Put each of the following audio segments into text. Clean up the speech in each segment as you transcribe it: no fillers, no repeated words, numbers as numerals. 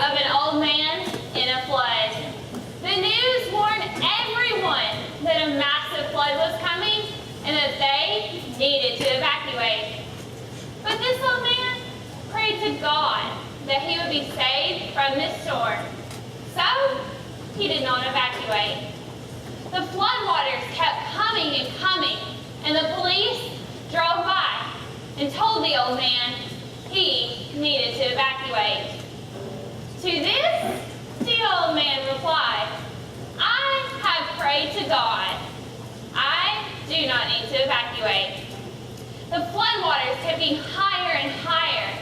of an old man in a flood. The news warned everyone that a massive flood was coming and that they needed to evacuate. But this old man prayed to God that he would be saved from this storm. So, he did not evacuate. The floodwaters kept coming and coming, and the police drove by and told the old man he needed to evacuate. To this, the old man replied, "I have prayed to God. I do not need to evacuate." The floodwaters kept getting higher and higher,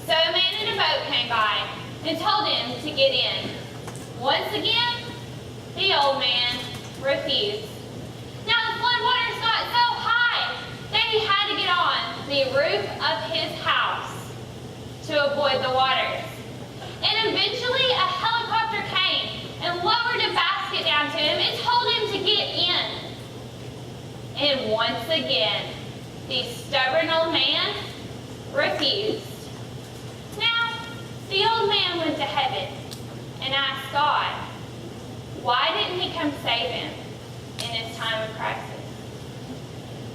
so a man in a boat came by and told him to get in. Once again, the old man refused. Now the floodwaters got so high that he had to get on the roof of his house to avoid the waters. And eventually a helicopter came and lowered a basket down to him and told him to get in. And once again, the stubborn old man refused. Now, the old man went to heaven and asked God, why didn't he come save him in his time of crisis?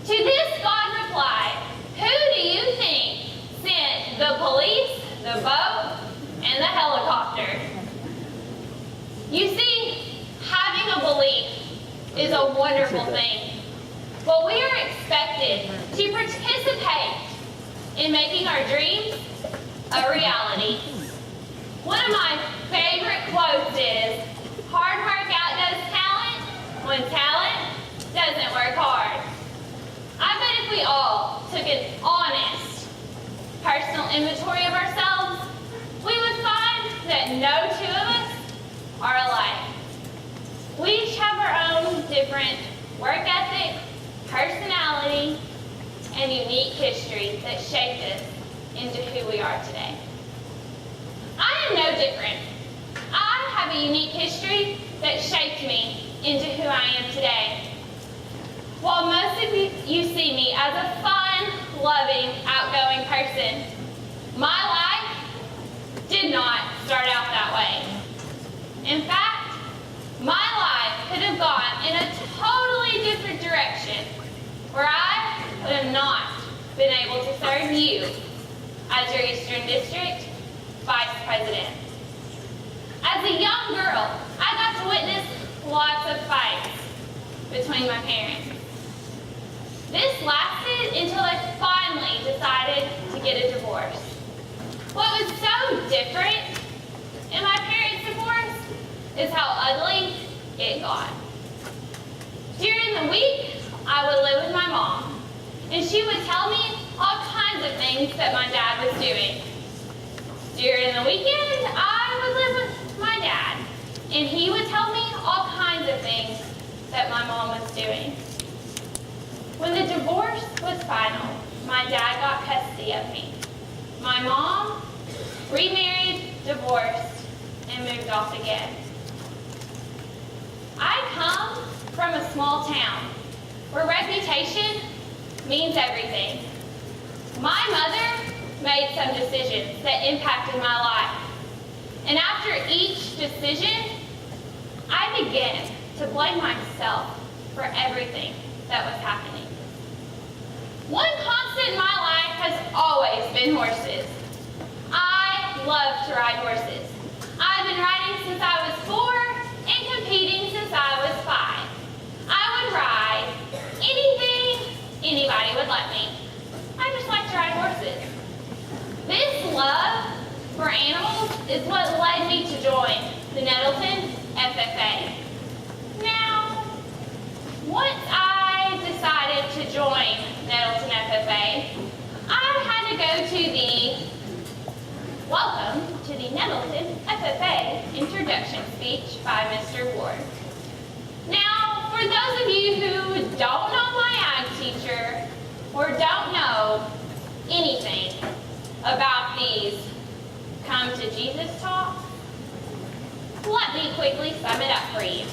To this, God replied, "Who do you think sent the police, the boat, and the helicopter?" You see, having a belief is a wonderful thing, but we are expected to participate in making our dreams a reality. One of my favorite quotes is, "Hard work outdoes talent when talent doesn't work hard." I bet if we all took an honest personal inventory of ourselves, we would find that no two of us are alike. We each have our own different work ethic, personality, and unique history that shaped us into who we are today. I am no different. I have a unique history that shaped me into who I am today. While most of you see me as a fun, loving, outgoing person, my life did not start out that way. In fact, my life could have gone in a totally different direction where I would have not been able to serve you as your Eastern District Vice President. As a young girl, I got to witness lots of fights between my parents. This lasted until I finally decided to get a divorce. What was so different in my parents' divorce is how ugly it got. During the week, I would live with my mom, and she would tell me all kinds of things that my dad was doing. During the weekend, I would live with my dad, and he would tell me all kinds of things that my mom was doing. When the divorce was final, my dad got custody of me. My mom remarried, divorced, and moved off again. I come from a small town where reputation means everything. My mother made some decisions that impacted my life. And after each decision, I began to blame myself for everything that was happening. One constant in my life has always been horses. I love to ride horses. I've been riding since I was 4 and competing since I was 5. I would ride anything anybody would let me. I just like to ride horses. This love for animals is what led me to join the Nettleton FFA. Now, once I decided to join Nettleton FFA, I had to go to the Welcome to the Nettleton FFA introduction speech by Mr. Ward. Now, for those of you who don't know my ag teacher or don't know anything about these Come to Jesus talks, let me quickly sum it up for you.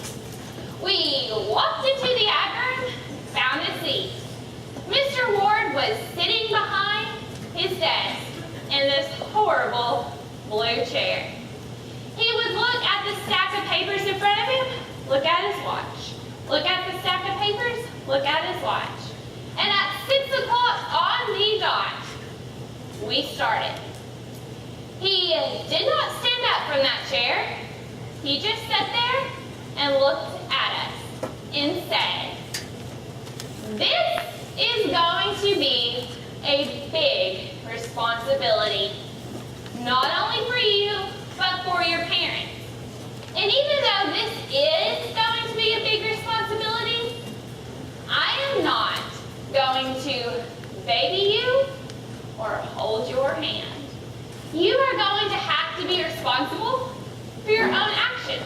We walked into the ag room, found a seat. Mr. Ward was sitting behind his desk in this horrible blue chair. look at his watch. Look at the stack of papers, look at his watch. And at 6 o'clock on the dot, we started. He did not stand up from that chair. He just sat there and looked at us and said, "This is going to be a big responsibility, not only for you, but for your parents. And even though this is going to be a big responsibility, I am not going to baby you or hold your hand. You are going to have to be responsible for your own actions."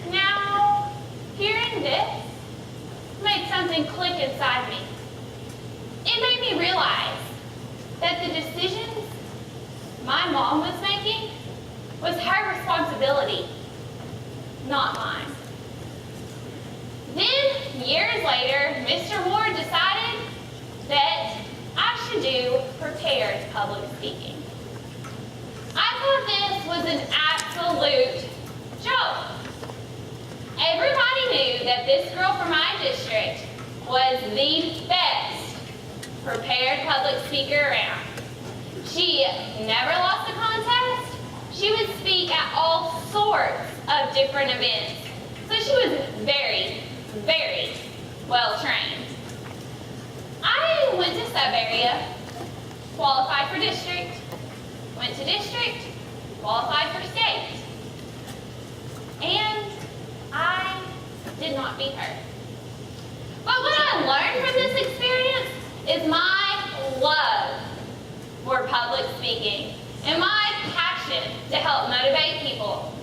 Now, hearing this made something click inside me. It made me realize that the decisions my mom was making was her responsibility, not mine. Then, years later, Mr. Ward decided that I should do prepared public speaking. I thought this was an absolute joke. Everybody knew that this girl from my district was the best prepared public speaker around. She never lost a contest. She would speak at all sorts of different events. So she was very, very well trained. I went to sub-area, qualified for district, went to district, qualified for state. And I did not beat her. But what I learned from this experience is my love for public speaking and my passion to help motivate people.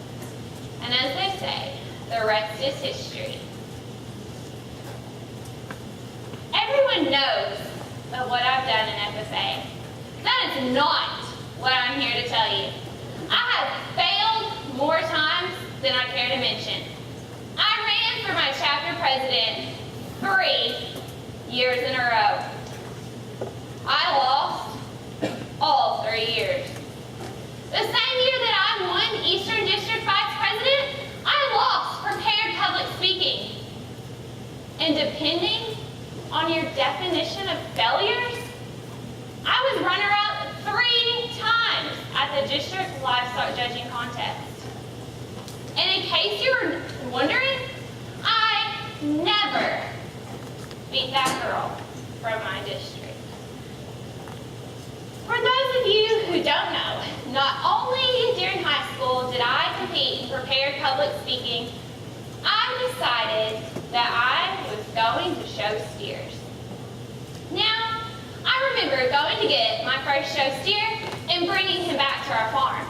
And as they say, the rest is history. Everyone knows of what I've done in FFA. That is not what I'm here to tell you. I have failed more times than I care to mention. I ran for my chapter president 3 years in a row. I lost all 3 years. The same year that I won Eastern District Vice President, I lost prepared public speaking. And depending on your definition of failures, I was runner-up 3 times at the district livestock judging contest. And in case you were wondering, I never beat that girl from my district. For those of you who don't know, not only during high school did I compete in prepared public speaking, I decided that I was going to show steers. Now, I remember going to get my first show steer and bringing him back to our farm.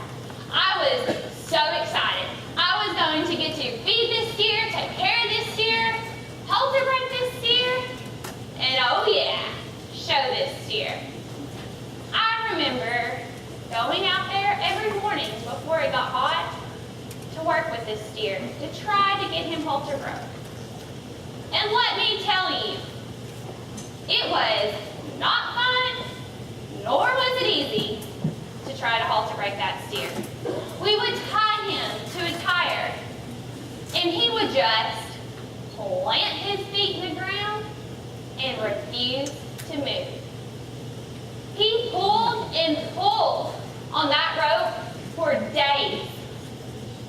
I was so excited. I was going to get to feed this steer, take care of this steer, halter break this steer, and oh yeah, show this steer. I remember going out there every morning before it got hot to work with this steer, to try to get him halter broke. And let me tell you, it was not fun, nor was it easy to try to halter break that steer. We would tie him to a tire, and he would just plant his feet in the ground and refuse to move. He pulled and pulled on that rope for days,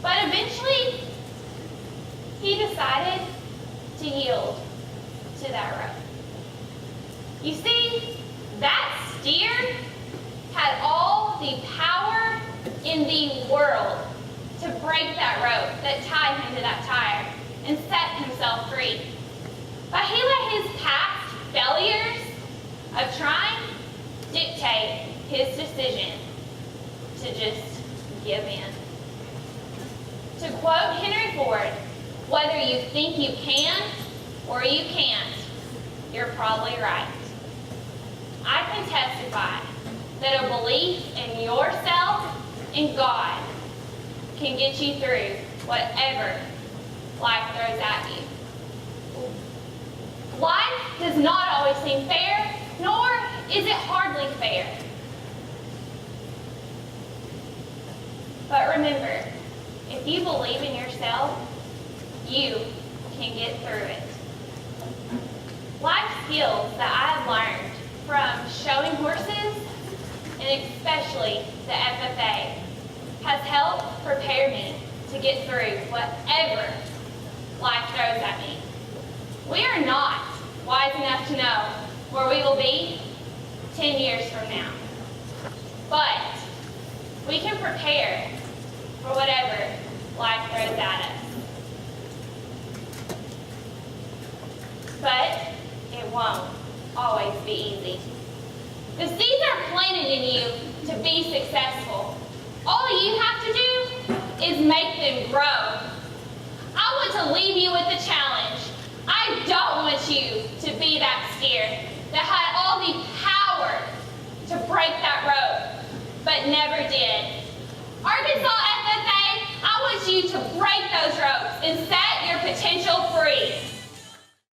but eventually he decided to yield to that rope. You see, that steer had all the power in the world to break that rope that tied him to that tire and set himself free. But he let his past failures of trying dictate his decision to just give in. To quote Henry Ford, whether you think you can or you can't, you're probably right. I can testify that a belief in yourself and God can get you through whatever life throws at you. Life does not always seem fair, nor is it hardly fair. But remember, if you believe in yourself you can get through it. Life skills that I've learned from showing horses, and especially the FFA, has helped prepare me to get through whatever life throws at me. We are not wise enough to know where we will be 10 years from now. But we can prepare for whatever life throws at us. But it won't always be easy. The seeds are planted in you to be successful. All you have to do is make them grow. I want to leave you with a challenge. I don't want you to be that steer that had all the power to break that rope, but never did. Arkansas FFA, I want you to break those ropes and set